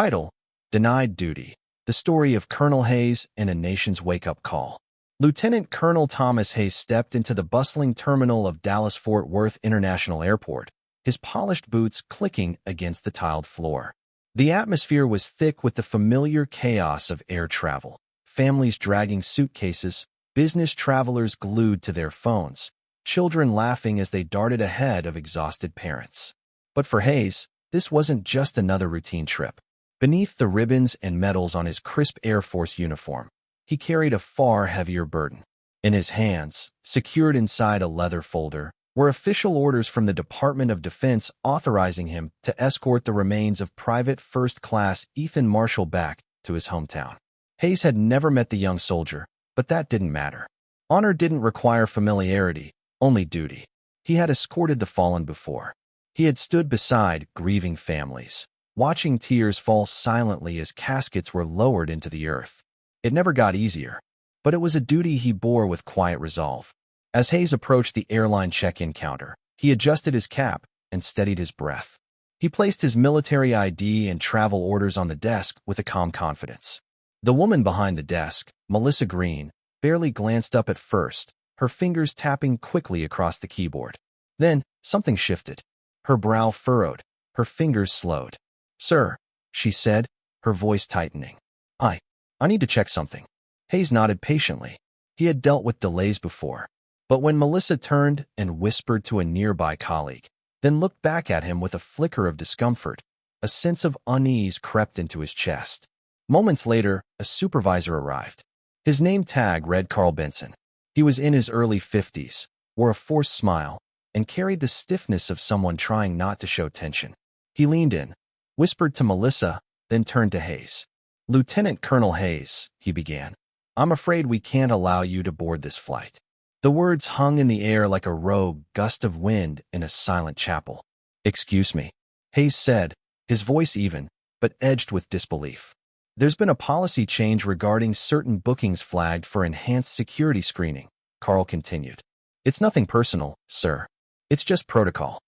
Title: Denied Duty. The story of Colonel Hayes and a nation's wake-up call. Lieutenant Colonel Thomas Hayes stepped into the bustling terminal of Dallas-Fort Worth International Airport, his polished boots clicking against the tiled floor. The atmosphere was thick with the familiar chaos of air travel. Families dragging suitcases, business travelers glued to their phones, children laughing as they darted ahead of exhausted parents. But for Hayes, this wasn't just another routine trip. Beneath the ribbons and medals on his crisp Air Force uniform, he carried a far heavier burden. In his hands, secured inside a leather folder, were official orders from the Department of Defense authorizing him to escort the remains of Private First Class Ethan Marshall back to his hometown. Hayes had never met the young soldier, but that didn't matter. Honor didn't require familiarity, only duty. He had escorted the fallen before. He had stood beside grieving families, watching tears fall silently as caskets were lowered into the earth. It never got easier, but it was a duty he bore with quiet resolve. As Hayes approached the airline check-in counter, he adjusted his cap and steadied his breath. He placed his military ID and travel orders on the desk with a calm confidence. The woman behind the desk, Melissa Green, barely glanced up at first, her fingers tapping quickly across the keyboard. Then, something shifted. Her brow furrowed, her fingers slowed. "Sir," she said, her voice tightening. I need to check something." Hayes nodded patiently. He had dealt with delays before. But when Melissa turned and whispered to a nearby colleague, then looked back at him with a flicker of discomfort, a sense of unease crept into his chest. Moments later, a supervisor arrived. His name tag read Carl Benson. He was in his early 50s, wore a forced smile, and carried the stiffness of someone trying not to show tension. He leaned in, whispered to Melissa, then turned to Hayes. "Lieutenant Colonel Hayes," he began, "I'm afraid we can't allow you to board this flight." The words hung in the air like a rogue gust of wind in a silent chapel. "Excuse me," Hayes said, his voice even, but edged with disbelief. "There's been a policy change regarding certain bookings flagged for enhanced security screening," Carl continued. "It's nothing personal, sir. It's just protocol."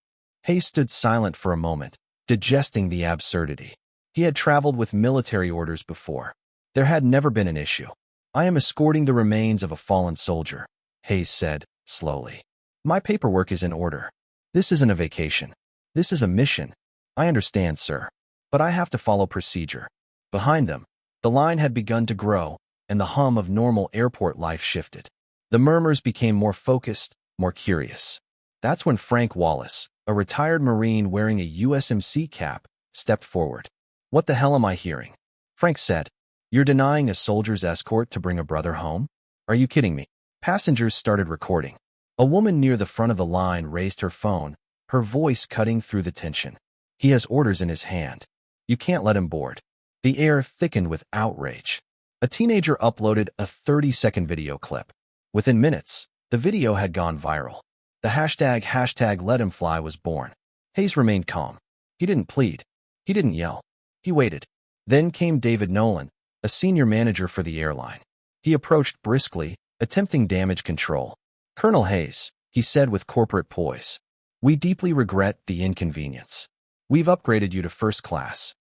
Hayes stood silent for a moment, digesting the absurdity. He had traveled with military orders before. There had never been an issue. "I am escorting the remains of a fallen soldier," Hayes said, slowly. "My paperwork is in order. This isn't a vacation. This is a mission. I understand, sir. But I have to follow procedure." Behind them, the line had begun to grow, and the hum of normal airport life shifted. The murmurs became more focused, more curious. That's when Frank Wallace, a retired Marine wearing a USMC cap, stepped forward. "What the hell am I hearing?" Frank said. "You're denying a soldier's escort to bring a brother home? Are you kidding me?" Passengers started recording. A woman near the front of the line raised her phone, her voice cutting through the tension. "He has orders in his hand. You can't let him board." The air thickened with outrage. A teenager uploaded a 30-second video clip. Within minutes, the video had gone viral. The hashtag #LetHimFly was born. Hayes remained calm. He didn't plead. He didn't yell. He waited. Then came David Nolan, a senior manager for the airline. He approached briskly, attempting damage control. "Colonel Hayes," he said with corporate poise, "we deeply regret the inconvenience. We've upgraded you to first class."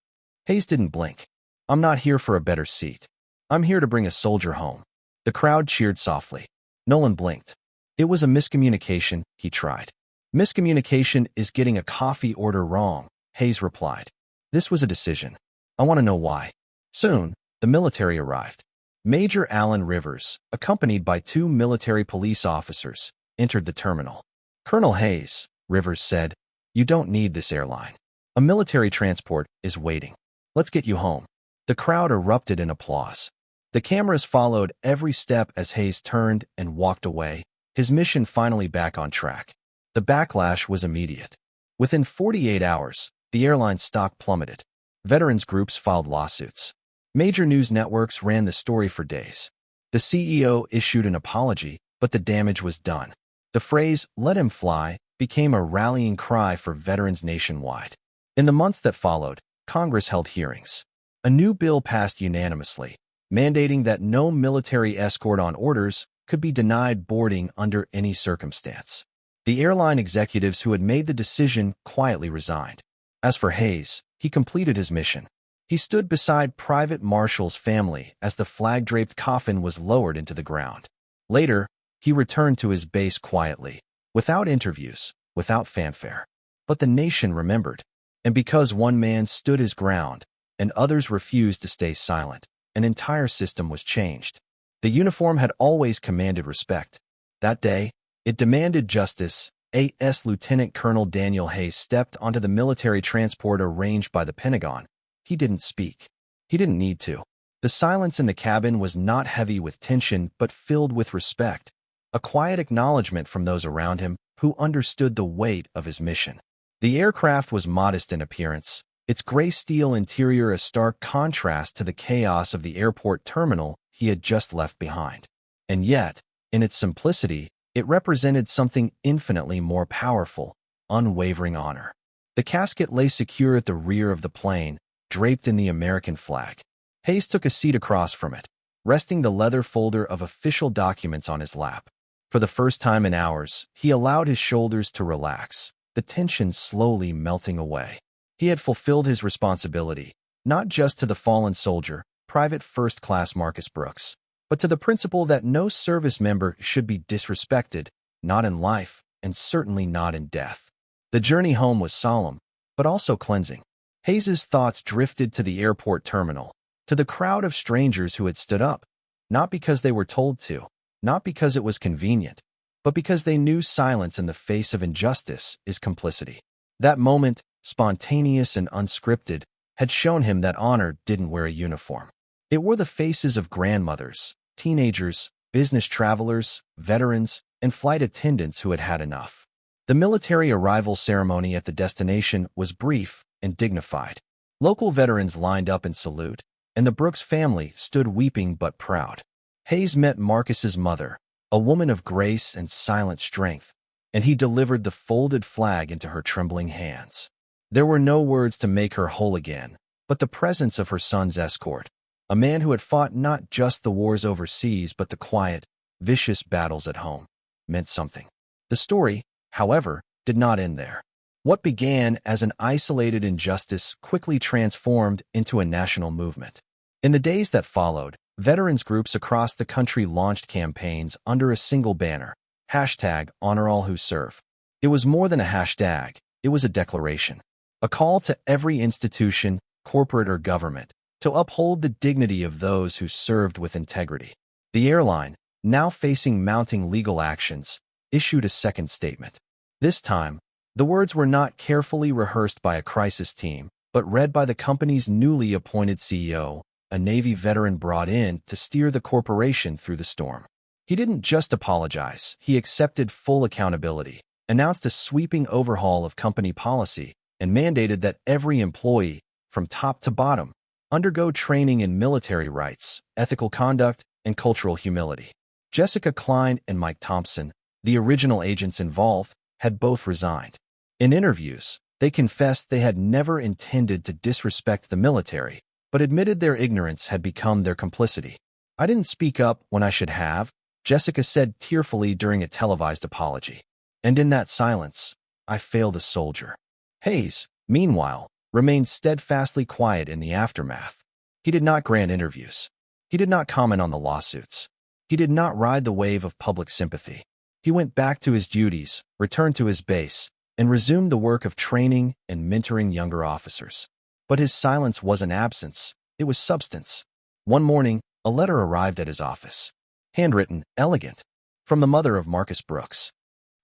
Hayes didn't blink. "I'm not here for a better seat. I'm here to bring a soldier home." The crowd cheered softly. Nolan blinked. "It was a miscommunication," he tried. "Miscommunication is getting a coffee order wrong," Hayes replied. "This was a decision. I want to know why." Soon, the military arrived. Major Alan Rivers, accompanied by 2 military police officers, entered the terminal. "Colonel Hayes," Rivers said, "you don't need this airline. A military transport is waiting. Let's get you home." The crowd erupted in applause. The cameras followed every step as Hayes turned and walked away, his mission finally back on track. The backlash was immediate. Within 48 hours, the airline's stock plummeted. Veterans groups filed lawsuits. Major news networks ran the story for days. The CEO issued an apology, but the damage was done. The phrase, "let him fly," became a rallying cry for veterans nationwide. In the months that followed, Congress held hearings. A new bill passed unanimously, mandating that no military escort on orders could be denied boarding under any circumstance. The airline executives who had made the decision quietly resigned. As for Hayes, he completed his mission. He stood beside Private Marshall's family as the flag-draped coffin was lowered into the ground. Later, he returned to his base quietly, without interviews, without fanfare. But the nation remembered. And because one man stood his ground, and others refused to stay silent, an entire system was changed. The uniform had always commanded respect. That day, it demanded justice. A.S. Lieutenant Colonel Daniel Hayes stepped onto the military transport arranged by the Pentagon. He didn't speak. He didn't need to. The silence in the cabin was not heavy with tension, but filled with respect, a quiet acknowledgement from those around him who understood the weight of his mission. The aircraft was modest in appearance, its gray steel interior a stark contrast to the chaos of the airport terminal he had just left behind. And yet, in its simplicity, it represented something infinitely more powerful: unwavering honor. The casket lay secure at the rear of the plane, draped in the American flag. Hayes took a seat across from it, resting the leather folder of official documents on his lap. For the first time in hours, he allowed his shoulders to relax, the tension slowly melting away. He had fulfilled his responsibility, not just to the fallen soldier, Private First Class Marcus Brooks, but to the principle that no service member should be disrespected, not in life, and certainly not in death. The journey home was solemn, but also cleansing. Hayes's thoughts drifted to the airport terminal, to the crowd of strangers who had stood up, not because they were told to, not because it was convenient, but because they knew silence in the face of injustice is complicity. That moment, spontaneous and unscripted, had shown him that honor didn't wear a uniform. It wore the faces of grandmothers, teenagers, business travelers, veterans, and flight attendants who had had enough. The military arrival ceremony at the destination was brief and dignified. Local veterans lined up in salute, and the Brooks family stood weeping but proud. Hayes met Marcus's mother, a woman of grace and silent strength, and he delivered the folded flag into her trembling hands. There were no words to make her whole again, but the presence of her son's escort, a man who had fought not just the wars overseas but the quiet, vicious battles at home, meant something. The story, however, did not end there. What began as an isolated injustice quickly transformed into a national movement. In the days that followed, veterans groups across the country launched campaigns under a single banner, #HonorAllWhoServe. It was more than a hashtag, it was a declaration, a call to every institution, corporate or government, to uphold the dignity of those who served with integrity. The airline, now facing mounting legal actions, issued a second statement. This time, the words were not carefully rehearsed by a crisis team, but read by the company's newly appointed CEO, a Navy veteran brought in to steer the corporation through the storm. He didn't just apologize, he accepted full accountability, announced a sweeping overhaul of company policy, and mandated that every employee, from top to bottom, undergo training in military rights, ethical conduct, and cultural humility. Jessica Klein and Mike Thompson, the original agents involved, had both resigned. In interviews, they confessed they had never intended to disrespect the military, but admitted their ignorance had become their complicity. "I didn't speak up when I should have," Jessica said tearfully during a televised apology. "And in that silence, I failed a soldier." Hayes, meanwhile, remained steadfastly quiet in the aftermath. He did not grant interviews. He did not comment on the lawsuits. He did not ride the wave of public sympathy. He went back to his duties, returned to his base, and resumed the work of training and mentoring younger officers. But his silence wasn't absence, it was substance. One morning, a letter arrived at his office. Handwritten, elegant, from the mother of Marcus Brooks.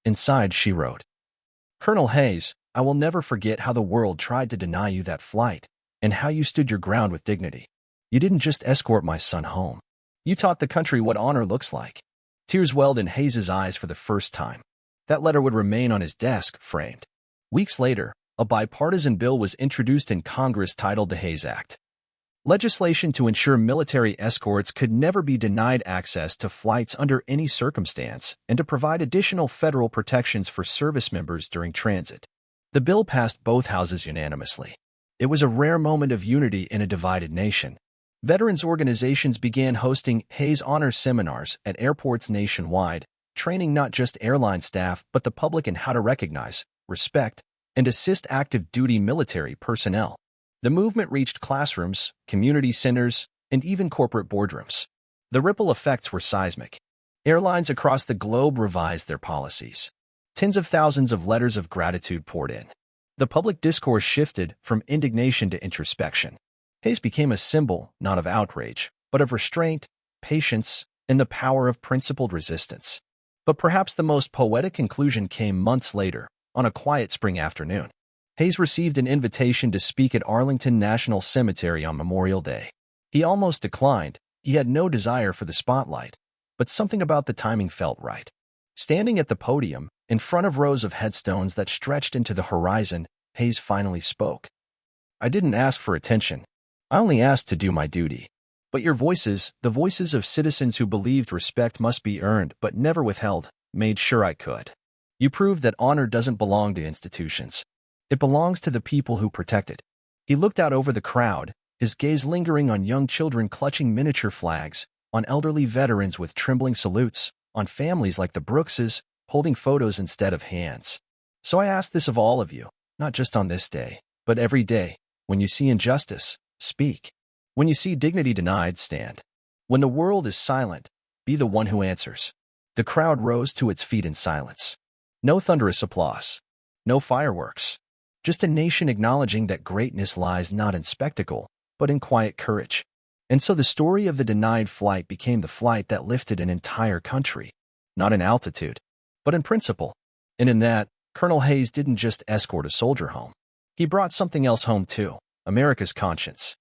Inside, she wrote, "Colonel Hayes, I will never forget how the world tried to deny you that flight, and how you stood your ground with dignity. You didn't just escort my son home. You taught the country what honor looks like." Tears welled in Hayes's eyes for the first time. That letter would remain on his desk, framed. Weeks later, a bipartisan bill was introduced in Congress titled the Hayes Act. Legislation to ensure military escorts could never be denied access to flights under any circumstance, and to provide additional federal protections for service members during transit. The bill passed both houses unanimously. It was a rare moment of unity in a divided nation. Veterans organizations began hosting Hayes Honor seminars at airports nationwide, training not just airline staff but the public in how to recognize, respect, and assist active duty military personnel. The movement reached classrooms, community centers, and even corporate boardrooms. The ripple effects were seismic. Airlines across the globe revised their policies. Tens of thousands of letters of gratitude poured in. The public discourse shifted from indignation to introspection. Hayes became a symbol not of outrage, but of restraint, patience, and the power of principled resistance. But perhaps the most poetic conclusion came months later, on a quiet spring afternoon. Hayes received an invitation to speak at Arlington National Cemetery on Memorial Day. He almost declined. He had no desire for the spotlight, but something about the timing felt right. Standing at the podium, in front of rows of headstones that stretched into the horizon, Hayes finally spoke. "I didn't ask for attention. I only asked to do my duty. But your voices, the voices of citizens who believed respect must be earned but never withheld, made sure I could. You proved that honor doesn't belong to institutions. It belongs to the people who protect it." He looked out over the crowd, his gaze lingering on young children clutching miniature flags, on elderly veterans with trembling salutes, on families like the Brookses holding photos instead of hands. "So I ask this of all of you, not just on this day, but every day. When you see injustice, speak. When you see dignity denied, stand. When the world is silent, be the one who answers." The crowd rose to its feet in silence. No thunderous applause. No fireworks. Just a nation acknowledging that greatness lies not in spectacle, but in quiet courage. And so the story of the denied flight became the flight that lifted an entire country. Not in altitude, but in principle. And in that, Colonel Hayes didn't just escort a soldier home. He brought something else home too, America's conscience.